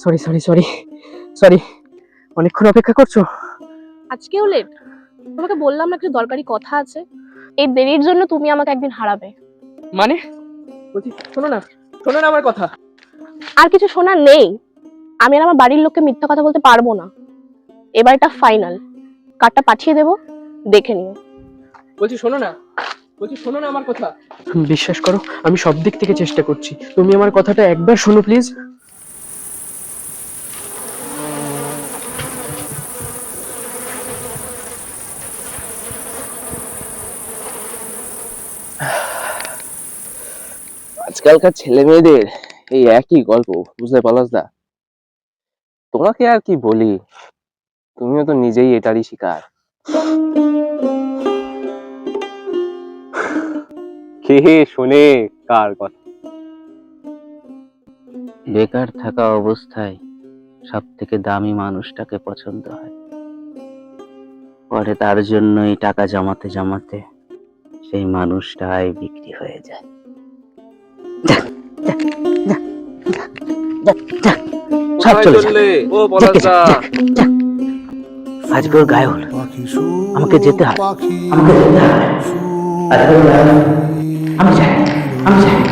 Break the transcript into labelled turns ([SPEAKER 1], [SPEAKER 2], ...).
[SPEAKER 1] Sorry sorry sorry sorry, অনেকক্ষণ অপেক্ষা করছো?
[SPEAKER 2] আজকেও লেট? তোমাকে বললাম না একটা দরকারি কথা আছে। এই দেরির জন্য তুমি আমাকে একদিন হারাবে।
[SPEAKER 1] মানে বলছি, শোনো না আমার কথা।
[SPEAKER 2] আর কিছু শোনার নেই। আমি আর আমার বাড়ির লোককে মিথ্যা কথা বলতে পারবো না। এবার এটা ফাইনাল। কার্ডটা পাঠিয়ে দেবো, দেখে নিও।
[SPEAKER 1] বলছি শোনো না আমার কথা। বিশ্বাস করো, আমি সব দিক থেকে চেষ্টা করছি, তুমি আমার কথাটা একবার শোনো প্লিজ।
[SPEAKER 3] আজকালকার ছেলে মেয়েদের এই একই গল্প, বুঝতে পলাশদা। তোমাকে আর কি বলি, তুমিও তো নিজেই এটারই শিকার। কে শোনে কার কথা?
[SPEAKER 4] বেকার থাকা অবস্থায় সব থেকে দামি মানুষটাকে পছন্দ হয়, পরে তার জন্যই টাকা জমাতে জমাতে সেই মানুষটাই বিক্রি হয়ে যায়। সব চলে যাবে।
[SPEAKER 3] ও পলাশদা,
[SPEAKER 4] আজকে ওর গায়ে হলো, আমাকে যেতে হবে, আমাকে যেতে হবে। আজকে ওর গায়ে হলো। আমি যাই।